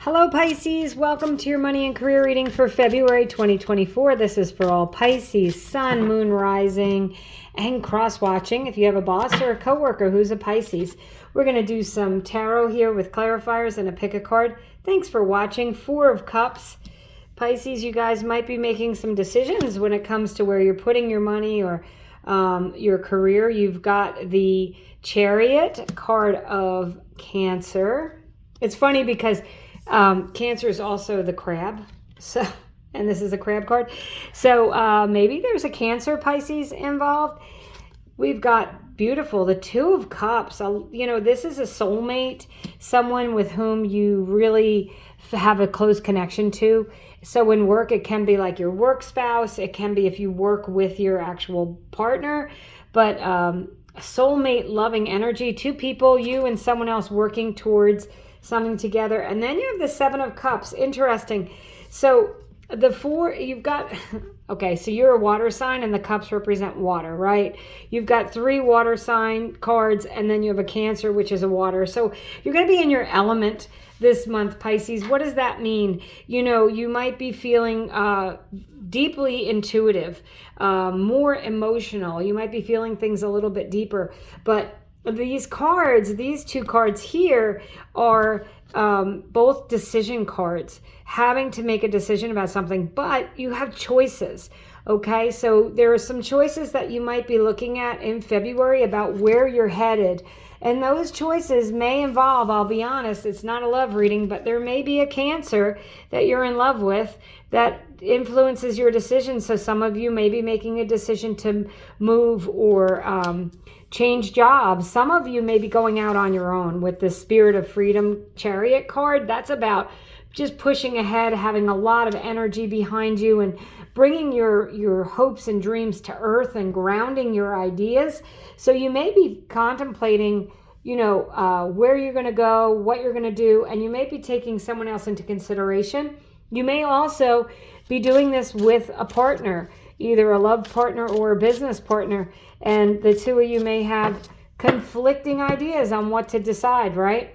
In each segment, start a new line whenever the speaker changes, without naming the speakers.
Hello Pisces, welcome to your money and career reading for February 2024. This is for all Pisces, sun, moon, rising, and cross-watching. If you have a boss or a coworker who's a Pisces, we're going to do some tarot here with clarifiers and a pick a card. Thanks for watching. Four of Cups. Pisces, you guys might be making some decisions when it comes to where you're putting your money or your career. You've got the Chariot, card of Cancer. It's funny because Cancer is also the crab, and this is a crab card. So maybe there's a Cancer Pisces involved. We've got beautiful, the Two of Cups. This is a soulmate, someone with whom you really have a close connection to. So in work, it can be like your work spouse. It can be if you work with your actual partner. But soulmate, loving energy, two people, you and someone else working towards something together. And then you have the Seven of Cups. Interesting. So the four, you've got, okay, so you're a water sign and the cups represent water, right? You've got three water sign cards and then you have a Cancer, which is a water. So you're going to be in your element this month, Pisces. What does that mean? You might be feeling deeply intuitive, more emotional. You might be feeling things a little bit deeper, but these cards, these two cards here are both decision cards, having to make a decision about something, but you have choices. Okay, so there are some choices that you might be looking at in February about where you're headed. And those choices may involve, I'll be honest, it's not a love reading, but there may be a Cancer that you're in love with that influences your decision. So some of you may be making a decision to move or change jobs. Some of you may be going out on your own with the Spirit of Freedom Chariot card. That's about just pushing ahead, having a lot of energy behind you and bringing your hopes and dreams to earth and grounding your ideas. So you may be contemplating, where you're going to go, what you're going to do, and you may be taking someone else into consideration. You may also be doing this with a partner, either a love partner or a business partner, and the two of you may have conflicting ideas on what to decide, right?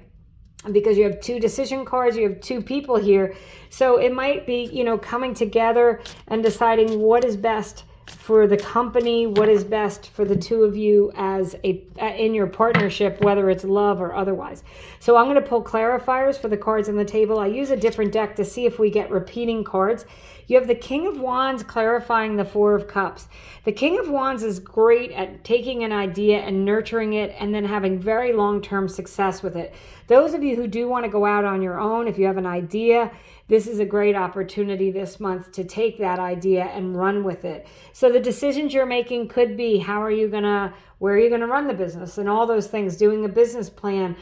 Because you have two decision cards, you have two people here. So it might be, coming together and deciding what is best for the company, what is best for the two of you as in your partnership, whether it's love or otherwise. So I'm going to pull clarifiers for the cards on the table. I use a different deck to see if we get repeating cards. You have the King of Wands clarifying the Four of Cups. The King of Wands is great at taking an idea and nurturing it and then having very long-term success with it. Those of you who do want to go out on your own, if you have an idea, this is a great opportunity this month to take that idea and run with it. So the decisions you're making could be, where are you going to run the business and all those things, doing a business plan,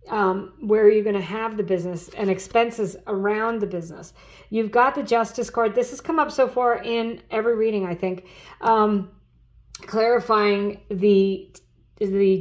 where are you going to have the business and expenses around the business. You've got the Justice card. This has come up so far in every reading, I think, clarifying the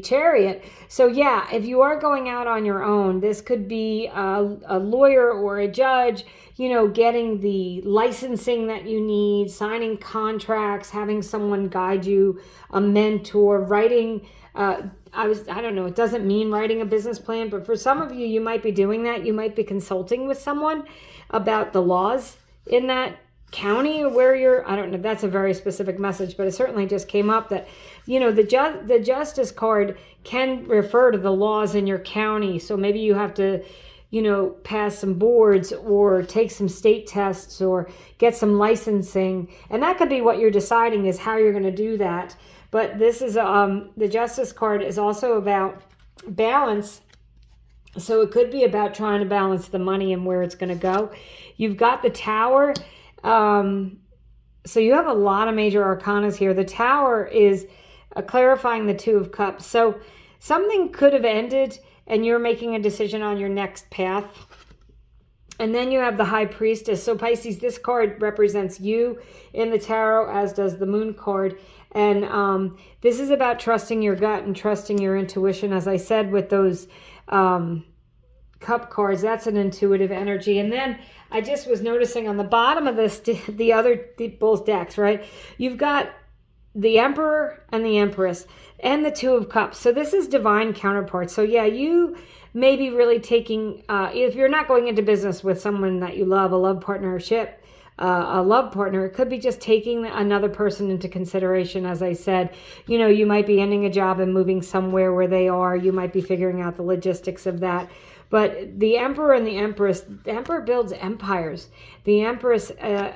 Chariot. So yeah, if you are going out on your own, this could be a lawyer or a judge, getting the licensing that you need, signing contracts, having someone guide you, a mentor, writing, I don't know, it doesn't mean writing a business plan, but for some of you, you might be doing that. You might be consulting with someone about the laws in that county or where you're, I don't know, that's a very specific message, but it certainly just came up that, the Justice card can refer to the laws in your county. So maybe you have to, pass some boards or take some state tests or get some licensing. And that could be what you're deciding is how you're going to do that. But this is, the Justice card is also about balance. So it could be about trying to balance the money and where it's going to go. You've got the Tower. So you have a lot of major arcanas here. The Tower is clarifying the Two of Cups. So something could have ended and you're making a decision on your next path. And then you have the High Priestess. So Pisces, this card represents you in the tarot, as does the Moon card. And this is about trusting your gut and trusting your intuition. As I said, with those Cup cards, that's an intuitive energy. And then I just was noticing on the bottom of this, both decks, right? You've got the Emperor and the Empress and the Two of Cups. So this is divine counterparts. So yeah, you may be really taking, if you're not going into business with someone that you love, a love partnership, a love partner, it could be just taking another person into consideration. As I said, you might be ending a job and moving somewhere where they are. You might be figuring out the logistics of that. But the Emperor and the Empress, the Emperor builds empires. The Empress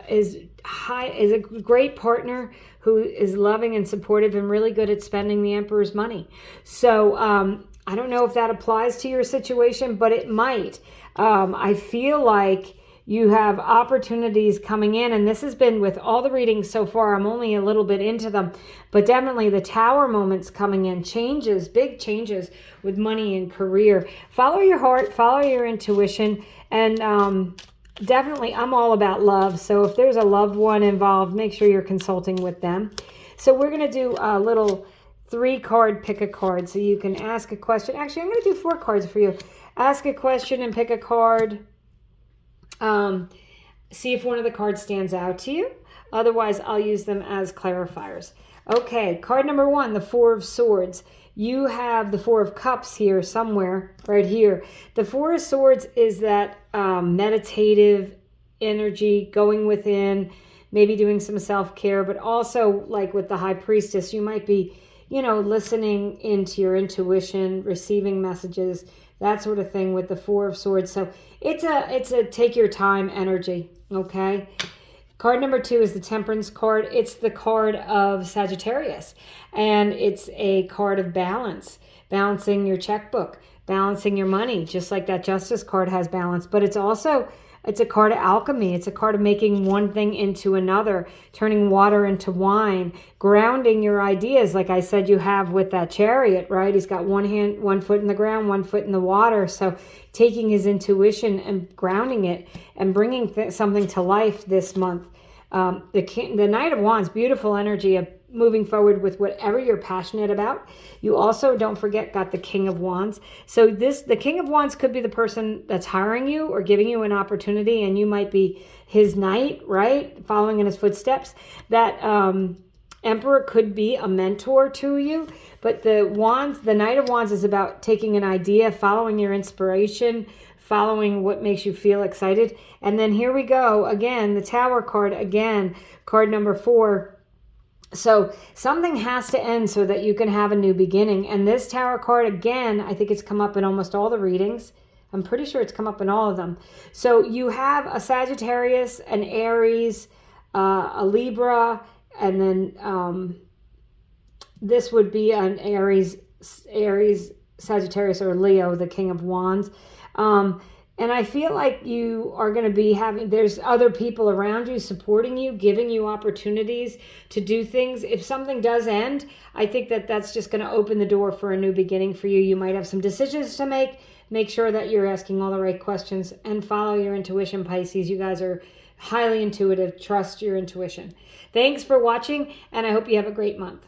is a great partner who is loving and supportive and really good at spending the Emperor's money. So I don't know if that applies to your situation, but it might. I feel like you have opportunities coming in, and this has been with all the readings so far. I'm only a little bit into them, but definitely the Tower moments coming in, changes, big changes with money and career. Follow your heart, follow your intuition, and definitely I'm all about love. So if there's a loved one involved, make sure you're consulting with them. So we're going to do a little 3-card pick a card, so you can ask a question. Actually, I'm going to do 4 cards for you. Ask a question and pick a card. See if one of the cards stands out to you. Otherwise, I'll use them as clarifiers. Okay, card number 1, the 4 of Swords. You have the 4 of Cups here somewhere, right here. The 4 of Swords is that meditative energy, going within, maybe doing some self-care, but also like with the High Priestess, you might be, listening into your intuition, receiving messages, that sort of thing with the 4 of Swords. So it's a take your time energy, okay? Card number 2 is the Temperance card. It's the card of Sagittarius, and it's a card of balancing your checkbook, balancing your money, just like that Justice card has balance. But it's a card of alchemy. It's a card of making one thing into another, turning water into wine, grounding your ideas. Like I said, you have with that Chariot, right? He's got one foot in the ground, 1 foot in the water. So taking his intuition and grounding it and bringing something to life this month. The Knight of Wands, beautiful energy of moving forward with whatever you're passionate about. You also, don't forget, got the King of Wands. So the King of Wands could be the person that's hiring you or giving you an opportunity, and you might be his knight, right? Following in his footsteps. That Emperor could be a mentor to you, but the Knight of Wands is about taking an idea, following your inspiration, following what makes you feel excited. And then here we go again, the Tower card again, card number 4. So something has to end so that you can have a new beginning. And this Tower card, again, I think it's come up in almost all the readings. I'm pretty sure it's come up in all of them. So you have a Sagittarius, an Aries, a Libra, and then this would be an Aries, Sagittarius, or Leo, the King of Wands. And I feel like you are going to be there's other people around you supporting you, giving you opportunities to do things. If something does end, I think that's just going to open the door for a new beginning for you. You might have some decisions to make. Make sure that you're asking all the right questions and follow your intuition, Pisces. You guys are highly intuitive. Trust your intuition. Thanks for watching, and I hope you have a great month.